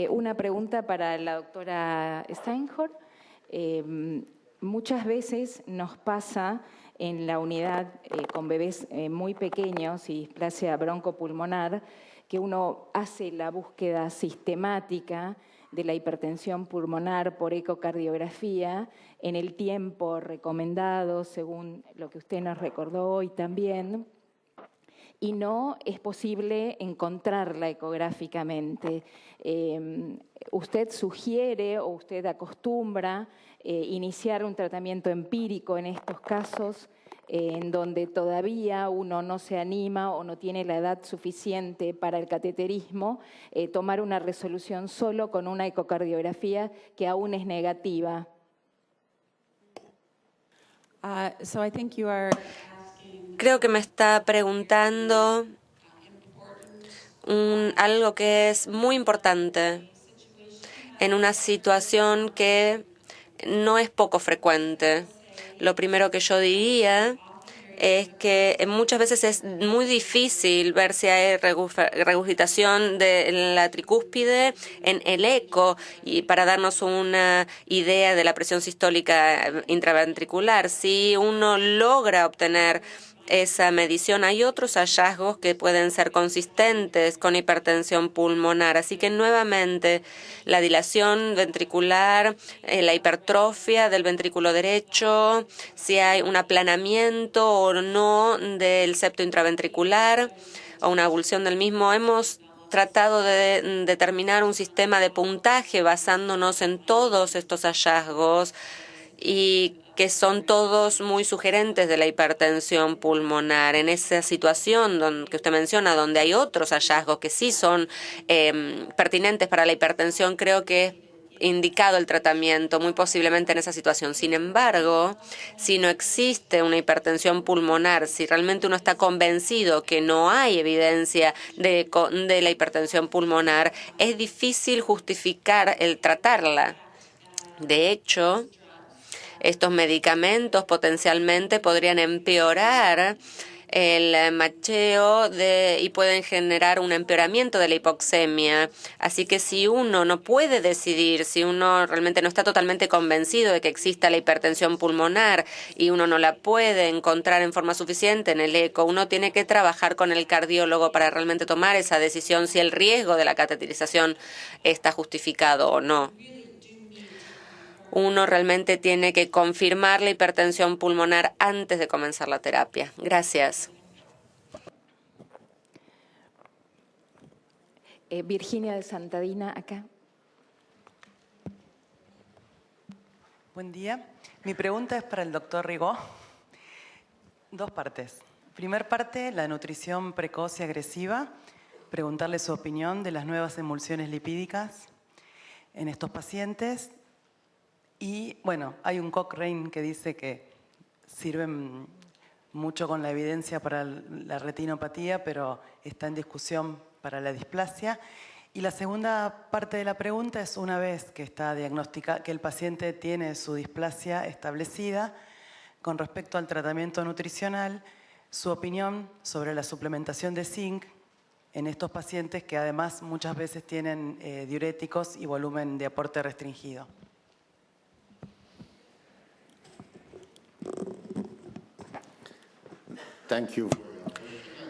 Una pregunta para la doctora Steinhorn. Muchas veces nos pasa en la unidad con bebés muy pequeños y displasia broncopulmonar que uno hace la búsqueda sistemática de la hipertensión pulmonar por ecocardiografía en el tiempo recomendado, según lo que usted nos recordó hoy también, y no es posible encontrarla ecográficamente. ¿Usted sugiere o usted acostumbra iniciar un tratamiento empírico en estos casos en donde todavía uno no se anima o no tiene la edad suficiente para el cateterismo, tomar una resolución solo con una ecocardiografía que aún es negativa? Creo que me está preguntando algo que es muy importante en una situación que no es poco frecuente. Lo primero que yo diría es que muchas veces es muy difícil ver si hay regurgitación de la tricúspide en el eco y para darnos una idea de la presión sistólica intraventricular. Si uno logra obtener esa medición, hay otros hallazgos que pueden ser consistentes con hipertensión pulmonar. Así que nuevamente la dilación ventricular, la hipertrofia del ventrículo derecho, si hay un aplanamiento o no del septo intraventricular o una avulsión del mismo. Hemos tratado de determinar un sistema de puntaje basándonos en todos estos hallazgos y que son todos muy sugerentes de la hipertensión pulmonar. En esa situación que usted menciona, donde hay otros hallazgos que sí son pertinentes para la hipertensión, creo que es indicado el tratamiento, muy posiblemente en esa situación. Sin embargo, si no existe una hipertensión pulmonar, si realmente uno está convencido que no hay evidencia de la hipertensión pulmonar, es difícil justificar el tratarla. De hecho, estos medicamentos potencialmente podrían empeorar el macheo y pueden generar un empeoramiento de la hipoxemia. Así que si uno no puede decidir, si uno realmente no está totalmente convencido de que exista la hipertensión pulmonar y uno no la puede encontrar en forma suficiente en el eco, uno tiene que trabajar con el cardiólogo para realmente tomar esa decisión si el riesgo de la cateterización está justificado o no. Uno realmente tiene que confirmar la hipertensión pulmonar antes de comenzar la terapia. Gracias. Virginia de Santadina, acá. Buen día. Mi pregunta es para el doctor Rigó. Dos partes. Primer parte, la nutrición precoz y agresiva. Preguntarle su opinión de las nuevas emulsiones lipídicas en estos pacientes. Y, bueno, hay un Cochrane que dice que sirven mucho con la evidencia para la retinopatía, pero está en discusión para la displasia. Y la segunda parte de la pregunta es, una vez que está diagnosticada, que el paciente tiene su displasia establecida, con respecto al tratamiento nutricional, su opinión sobre la suplementación de zinc en estos pacientes que además muchas veces tienen diuréticos y volumen de aporte restringido.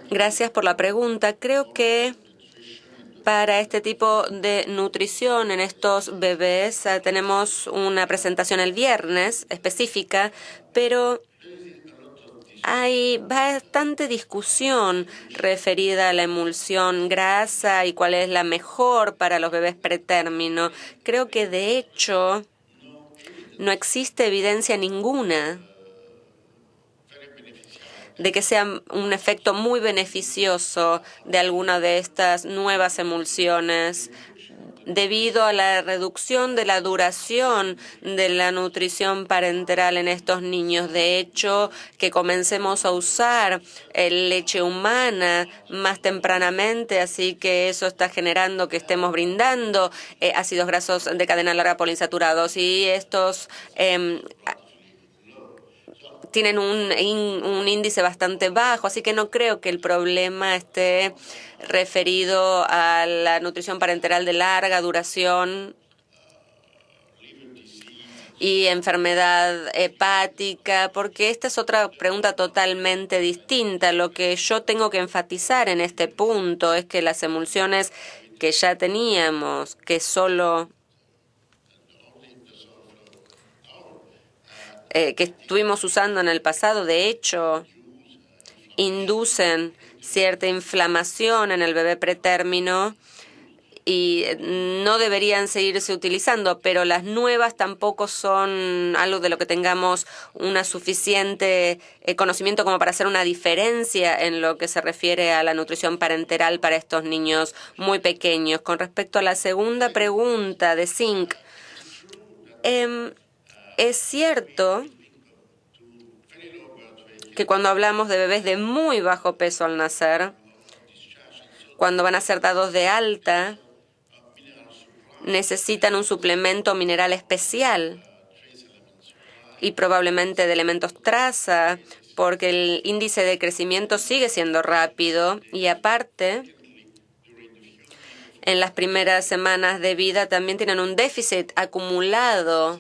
Gracias por la pregunta. Creo que para este tipo de nutrición en estos bebés tenemos una presentación el viernes específica, pero hay bastante discusión referida a la emulsión grasa y cuál es la mejor para los bebés pretérmino. Creo que de hecho no existe evidencia ninguna de que sea un efecto muy beneficioso de alguna de estas nuevas emulsiones debido a la reducción de la duración de la nutrición parenteral en estos niños. De hecho, que comencemos a usar leche humana más tempranamente, así que eso está generando que estemos brindando ácidos grasos de cadena larga poliinsaturados y estos tienen un índice bastante bajo, así que no creo que el problema esté referido a la nutrición parenteral de larga duración y enfermedad hepática, porque esta es otra pregunta totalmente distinta. Lo que yo tengo que enfatizar en este punto es que las emulsiones que ya teníamos, que estuvimos usando en el pasado, de hecho, inducen cierta inflamación en el bebé pretérmino y no deberían seguirse utilizando, pero las nuevas tampoco son algo de lo que tengamos una suficiente conocimiento como para hacer una diferencia en lo que se refiere a la nutrición parenteral para estos niños muy pequeños. Con respecto a la segunda pregunta de zinc, es cierto que cuando hablamos de bebés de muy bajo peso al nacer, cuando van a ser dados de alta, necesitan un suplemento mineral especial y probablemente de elementos traza, porque el índice de crecimiento sigue siendo rápido y aparte, en las primeras semanas de vida también tienen un déficit acumulado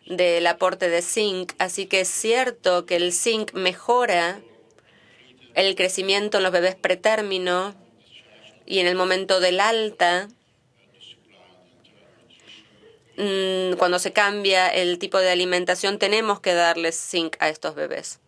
del aporte de zinc, así que es cierto que el zinc mejora el crecimiento en los bebés pretérmino y en el momento del alta, cuando se cambia el tipo de alimentación, tenemos que darles zinc a estos bebés.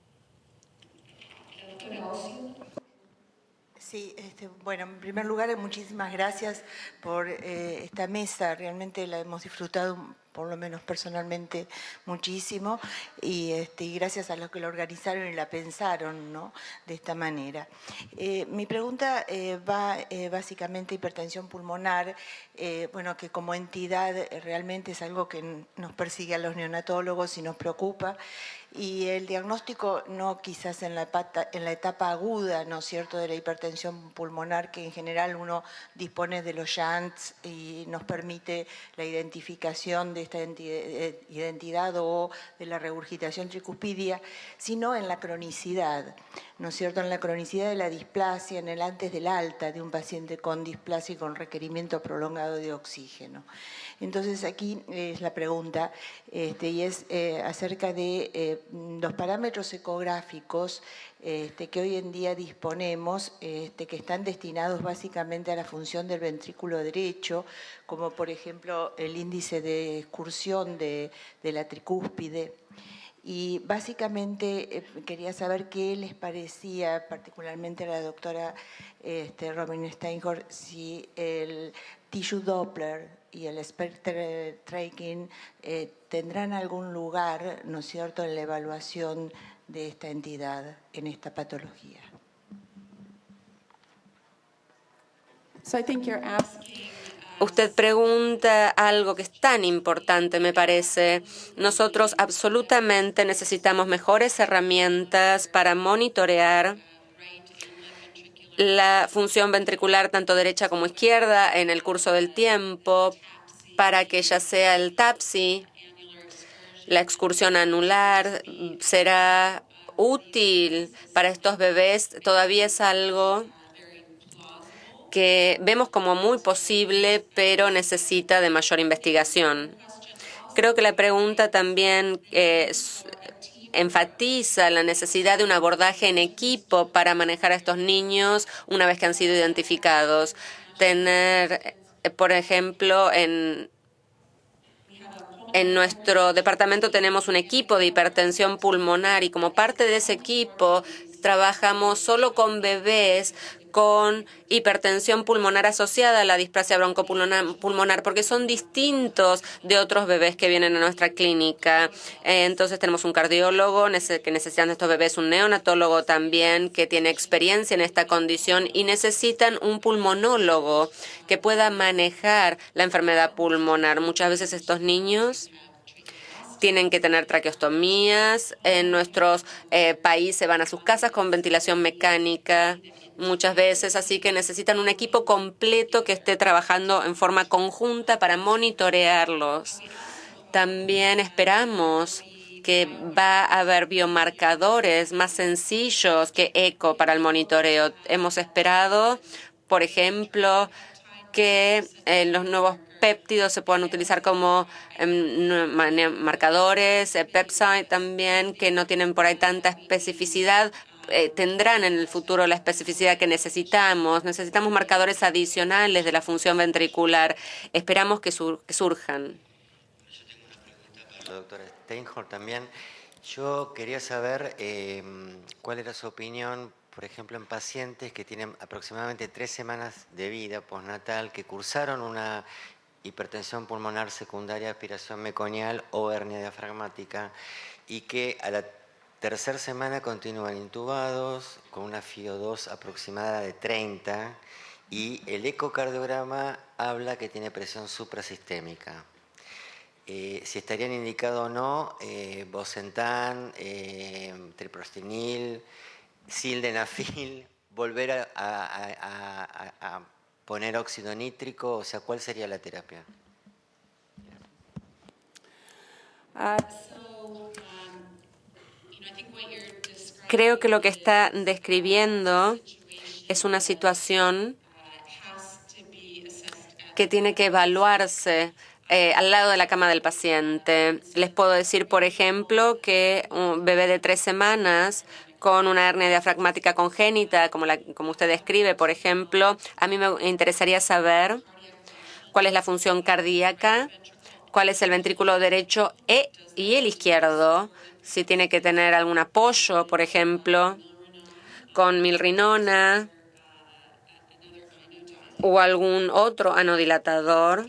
Sí, bueno, en primer lugar, muchísimas gracias por esta mesa. Realmente la hemos disfrutado, por lo menos personalmente, muchísimo. Y gracias a los que la organizaron y la pensaron, ¿no?, de esta manera. Mi pregunta va básicamente a hipertensión pulmonar, bueno, que como entidad realmente es algo que nos persigue a los neonatólogos y nos preocupa. Y el diagnóstico no quizás en la etapa aguda, ¿no es cierto?, de la hipertensión pulmonar, que en general uno dispone de los shunts y nos permite la identificación de esta identidad o de la regurgitación tricuspidia, sino en la cronicidad, ¿no es cierto?, en la cronicidad de la displasia, en el antes del alta de un paciente con displasia y con requerimiento prolongado de oxígeno. Entonces aquí es la pregunta, y es acerca de los parámetros ecográficos que hoy en día disponemos, que están destinados básicamente a la función del ventrículo derecho, como por ejemplo el índice de excursión de la tricúspide. Y básicamente quería saber qué les parecía, particularmente a la doctora Robin Steinhorst, si el tissue Doppler y el spectral tracking tendrán algún lugar, ¿no es cierto?, en la evaluación de esta entidad, en esta patología. Usted pregunta algo que es tan importante, me parece. Nosotros absolutamente necesitamos mejores herramientas para monitorear la función ventricular, tanto derecha como izquierda, en el curso del tiempo, para que ya sea el TAPSI, la excursión anular, será útil para estos bebés. Todavía es algo que vemos como muy posible, pero necesita de mayor investigación. Creo que la pregunta también enfatiza la necesidad de un abordaje en equipo para manejar a estos niños una vez que han sido identificados. Tener, por ejemplo, en nuestro departamento tenemos un equipo de hipertensión pulmonar y como parte de ese equipo trabajamos solo con bebés con hipertensión pulmonar asociada a la displasia broncopulmonar porque son distintos de otros bebés que vienen a nuestra clínica. Entonces tenemos un cardiólogo que necesitan estos bebés, un neonatólogo también que tiene experiencia en esta condición y necesitan un pulmonólogo que pueda manejar la enfermedad pulmonar. Muchas veces estos niños tienen que tener traqueostomías. En nuestros países van a sus casas con ventilación mecánica muchas veces, así que necesitan un equipo completo que esté trabajando en forma conjunta para monitorearlos. También esperamos que va a haber biomarcadores más sencillos que eco para el monitoreo. Hemos esperado, por ejemplo, que los nuevos péptidos se puedan utilizar como marcadores, pepside también, que no tienen por ahí tanta especificidad. Tendrán en el futuro la especificidad que necesitamos. Necesitamos marcadores adicionales de la función ventricular. Esperamos que surjan. La doctora Steinhorn también. Yo quería saber cuál era su opinión, por ejemplo, en pacientes que tienen aproximadamente 3 semanas de vida postnatal, que cursaron una hipertensión pulmonar secundaria, aspiración meconial o hernia diafragmática, y que a la tercera semana continúan intubados con una FiO2 aproximada de 30 y el ecocardiograma habla que tiene presión suprasistémica. Si estarían indicados o no Bosentan, treprostinil, sildenafil, volver a poner óxido nítrico, o sea, ¿cuál sería la terapia? Creo que lo que está describiendo es una situación que tiene que evaluarse al lado de la cama del paciente. Les puedo decir, por ejemplo, que un bebé de 3 semanas con una hernia diafragmática congénita, como usted describe, por ejemplo, a mí me interesaría saber cuál es la función cardíaca, cuál es el ventrículo derecho y el izquierdo, si tiene que tener algún apoyo, por ejemplo, con milrinona o algún otro anodilatador.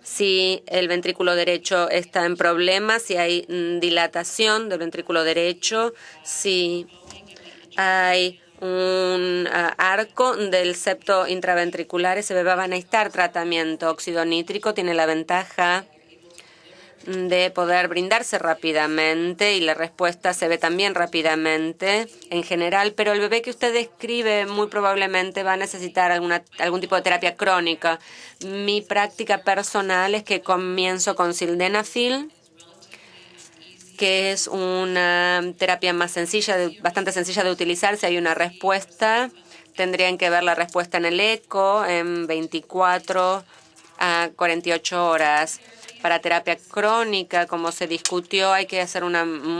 Si el ventrículo derecho está en problemas, si hay dilatación del ventrículo derecho, si hay un arco del septo intraventricular, ese bebé va a necesitar tratamiento. Óxido nítrico tiene la ventaja de poder brindarse rápidamente y la respuesta se ve también rápidamente en general, pero el bebé que usted describe muy probablemente va a necesitar algún tipo de terapia crónica. Mi práctica personal es que comienzo con sildenafil, que es una terapia más sencilla, bastante sencilla de utilizar. Si hay una respuesta, tendrían que ver la respuesta en el eco en 24 a 48 horas. Para terapia crónica, como se discutió, hay que hacer un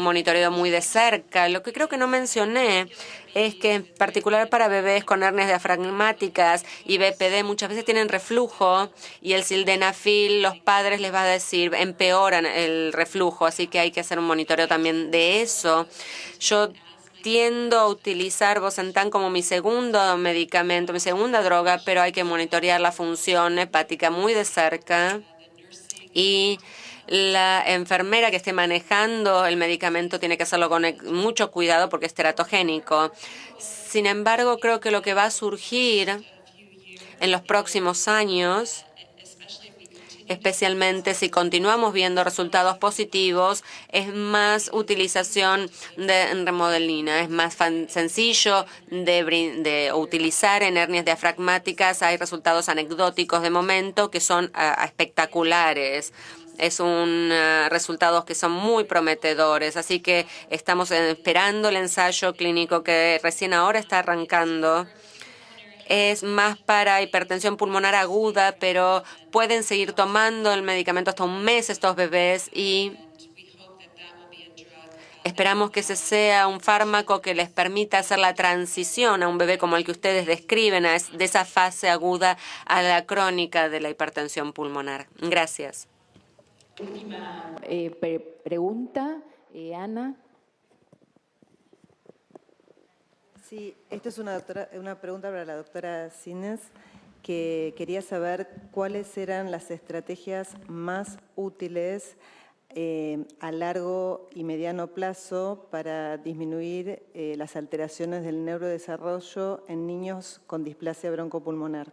monitoreo muy de cerca. Lo que creo que no mencioné es que, en particular para bebés con hernias diafragmáticas y BPD, muchas veces tienen reflujo y el sildenafil, los padres les va a decir, empeoran el reflujo, así que hay que hacer un monitoreo también de eso. Yo tiendo a utilizar Bosentan como mi segundo medicamento, mi segunda droga, pero hay que monitorear la función hepática muy de cerca. Y la enfermera que esté manejando el medicamento tiene que hacerlo con mucho cuidado porque es teratogénico. Sin embargo, creo que lo que va a surgir en los próximos años, especialmente si continuamos viendo resultados positivos, es más utilización de remodelina. Es más sencillo de utilizar en hernias diafragmáticas. Hay resultados anecdóticos de momento que son espectaculares. Resultados que son muy prometedores. Así que estamos esperando el ensayo clínico que recién ahora está arrancando. Es más para hipertensión pulmonar aguda, pero pueden seguir tomando el medicamento hasta un mes estos bebés y esperamos que ese sea un fármaco que les permita hacer la transición a un bebé como el que ustedes describen, de esa fase aguda a la crónica de la hipertensión pulmonar. Gracias. Última pregunta, Ana. Sí, esta es una pregunta para la doctora Sines, que quería saber cuáles eran las estrategias más útiles a largo y mediano plazo para disminuir las alteraciones del neurodesarrollo en niños con displasia broncopulmonar.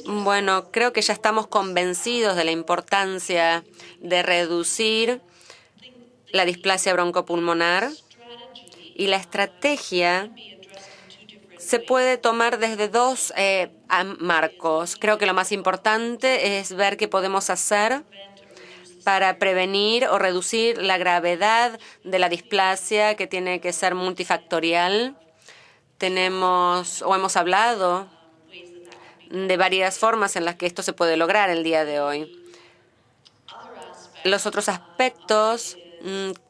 Bueno, creo que ya estamos convencidos de la importancia de reducir la displasia broncopulmonar y la estrategia se puede tomar desde dos marcos. Creo que lo más importante es ver qué podemos hacer para prevenir o reducir la gravedad de la displasia, que tiene que ser multifactorial. Hemos hablado de varias formas en las que esto se puede lograr el día de hoy. Los otros aspectos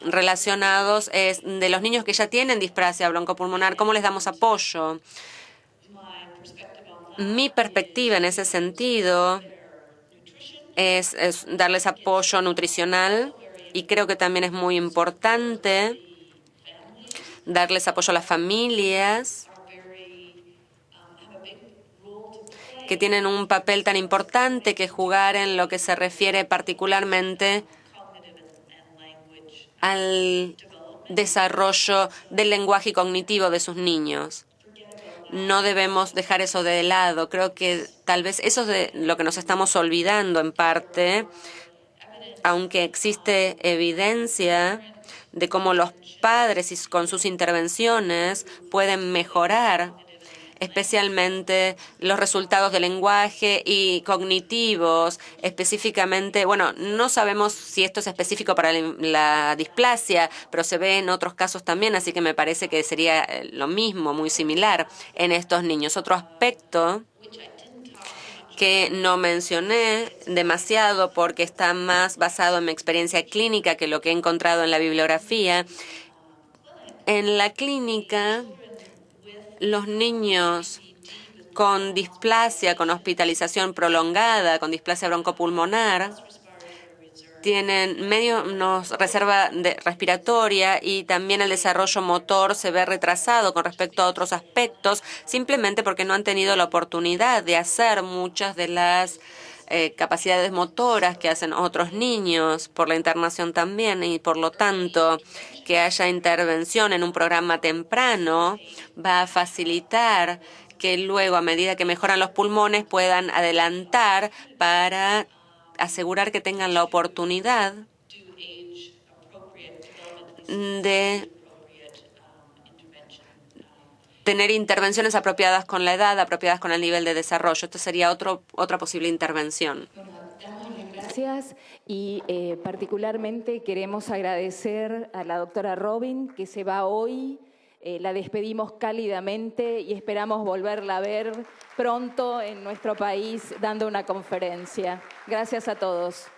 relacionados es de los niños que ya tienen displasia broncopulmonar, ¿cómo les damos apoyo? Mi perspectiva en ese sentido es darles apoyo nutricional, y creo que también es muy importante darles apoyo a las familias que tienen un papel tan importante que jugar en lo que se refiere particularmente al desarrollo del lenguaje cognitivo de sus niños. No debemos dejar eso de lado. Creo que tal vez eso es de lo que nos estamos olvidando en parte, aunque existe evidencia de cómo los padres con sus intervenciones pueden mejorar especialmente los resultados del lenguaje y cognitivos, específicamente, bueno, no sabemos si esto es específico para la displasia, pero se ve en otros casos también, así que me parece que sería lo mismo, muy similar en estos niños. Otro aspecto que no mencioné demasiado porque está más basado en mi experiencia clínica que lo que he encontrado en la bibliografía. En la clínica, los niños con displasia, con hospitalización prolongada, con displasia broncopulmonar, tienen menos reserva respiratoria y también el desarrollo motor se ve retrasado con respecto a otros aspectos, simplemente porque no han tenido la oportunidad de hacer muchas de las capacidades motoras que hacen otros niños por la internación también, y por lo tanto que haya intervención en un programa temprano va a facilitar que luego, a medida que mejoran los pulmones, puedan adelantar para asegurar que tengan la oportunidad de tener intervenciones apropiadas con la edad, apropiadas con el nivel de desarrollo. Esto sería otra posible intervención. Gracias, y particularmente queremos agradecer a la doctora Robin, que se va hoy. La despedimos cálidamente y esperamos volverla a ver pronto en nuestro país dando una conferencia. Gracias a todos.